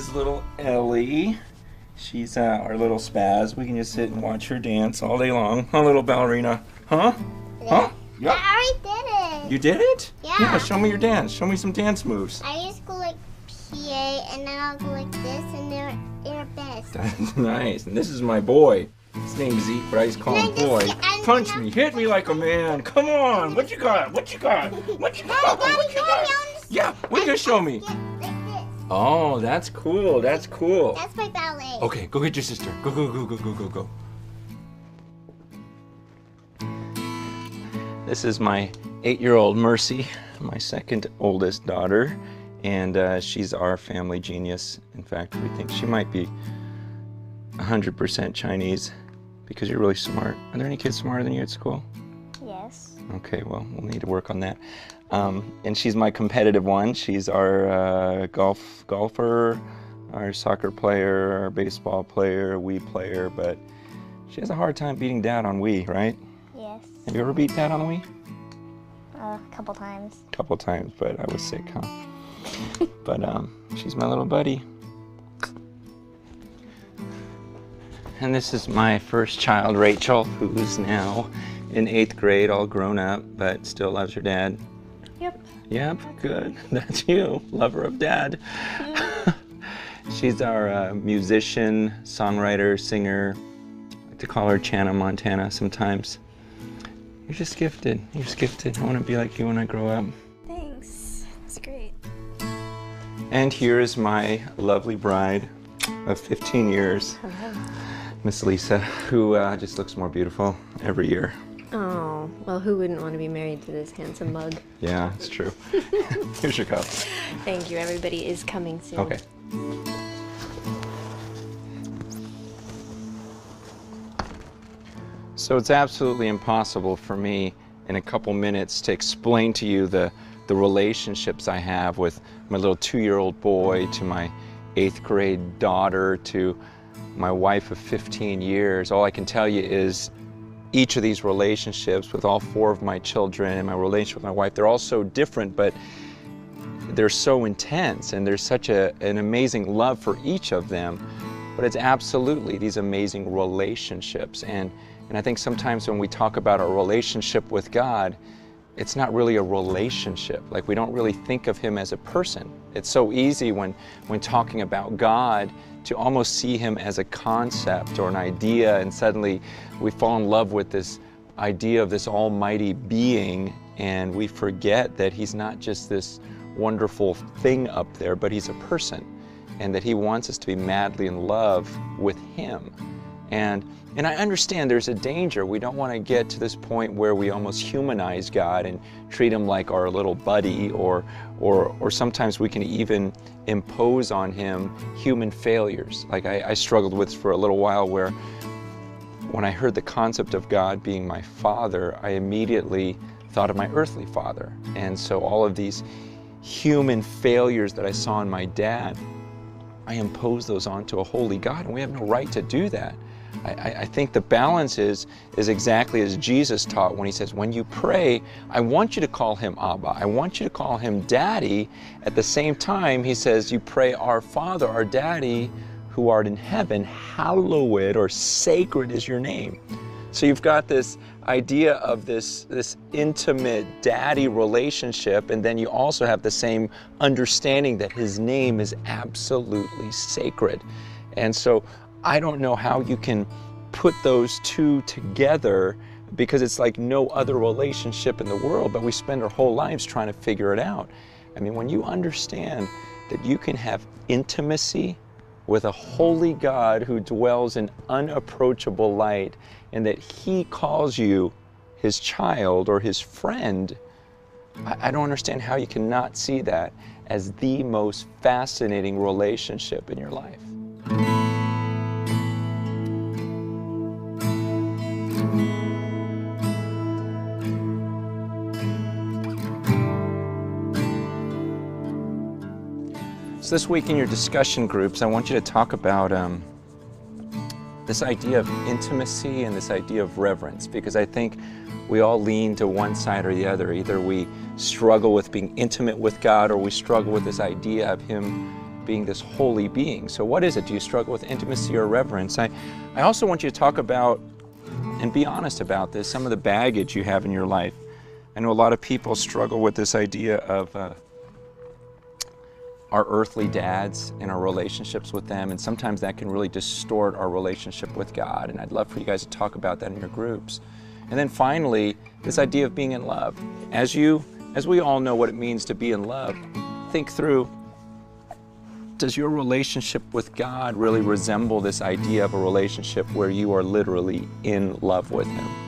is little Ellie. She's our little spaz. We can just sit and watch her dance all day long. Huh, little ballerina? Huh? Huh? Yeah. I already did it. You did it? Yeah. Yeah, show me your dance. Show me some dance moves. I just go like PA, and then I'll go like this, and they're best. That's nice. And this is my boy. His name's Zeke, but I just call him boy. Punch me. Hit me like a man. Come on. What you got? What you got? What you got? What you got? Yeah, what are you going to show me? Like this. Oh, that's cool. That's cool. That's my ballet. Okay, go get your sister. Go, go, go, go, go, go, go. This is my 8-year-old Mercy, my second oldest daughter, and she's our family genius. In fact, we think she might be 100% Chinese because you're really smart. Are there any kids smarter than you at school? Yes. Okay, well, we'll need to work on that. And she's my competitive one. She's our golfer, our soccer player, our baseball player, Wii player, but she has a hard time beating Dad on Wii, right? Yes. Have you ever beat Dad on Wii? A couple times. A couple times, but I was sick, huh? But she's my little buddy. And this is my first child, Rachel, who's now in 8th grade, all grown up, but still loves her dad. Yep. Yep, good. That's you, lover of Dad. She's our musician, songwriter, singer. I like to call her Channa Montana sometimes. You're just gifted. You're just gifted. I want to be like you when I grow up. Thanks. That's great. And here is my lovely bride of 15 years, Hello. Miss Lisa, who just looks more beautiful every year. Oh, well, who wouldn't want to be married to this handsome mug? Yeah, it's true. Here's your cup. Thank you. Everybody is coming soon. Okay. So it's absolutely impossible for me in a couple minutes to explain to you the relationships I have with my little 2-year-old boy, to my 8th grade daughter, to my wife of 15 years. All I can tell you is each of these relationships with all 4 of my children and my relationship with my wife, they're all so different, but they're so intense, and there's such an amazing love for each of them. But it's absolutely these amazing relationships. And I think sometimes when we talk about our relationship with God, it's not really a relationship. Like, we don't really think of Him as a person. It's so easy when talking about God to almost see Him as a concept or an idea, and suddenly we fall in love with this idea of this almighty being, and we forget that He's not just this wonderful thing up there, but He's a person, and that He wants us to be madly in love with Him. And I understand there's a danger. We don't want to get to this point where we almost humanize God and treat Him like our little buddy, or sometimes we can even impose on Him human failures. Like I struggled with for a little while, where when I heard the concept of God being my father, I immediately thought of my earthly father. And so all of these human failures that I saw in my dad, I imposed those onto a holy God, and we have no right to do that. I think the balance is exactly as Jesus taught when He says, when you pray, I want you to call Him Abba. I want you to call Him Daddy. At the same time, He says, you pray, our Father, our Daddy, who art in heaven, hallowed or sacred is your name. So you've got this idea of this intimate daddy relationship, and then you also have the same understanding that His name is absolutely sacred. And so I don't know how you can put those two together, because it's like no other relationship in the world, but we spend our whole lives trying to figure it out. I mean, when you understand that you can have intimacy with a holy God who dwells in unapproachable light, and that He calls you His child or His friend, I don't understand how you cannot see that as the most fascinating relationship in your life. So this week in your discussion groups, I want you to talk about this idea of intimacy and this idea of reverence, because I think we all lean to one side or the other. Either we struggle with being intimate with God, or we struggle with this idea of Him being this holy being. So what is it? Do you struggle with intimacy or reverence? I also want you to talk about, and be honest about this, some of the baggage you have in your life. I know a lot of people struggle with this idea of our earthly dads and our relationships with them, and sometimes that can really distort our relationship with God, and I'd love for you guys to talk about that in your groups. And then finally, this idea of being in love. As we all know what it means to be in love, think through, does your relationship with God really resemble this idea of a relationship where you are literally in love with Him?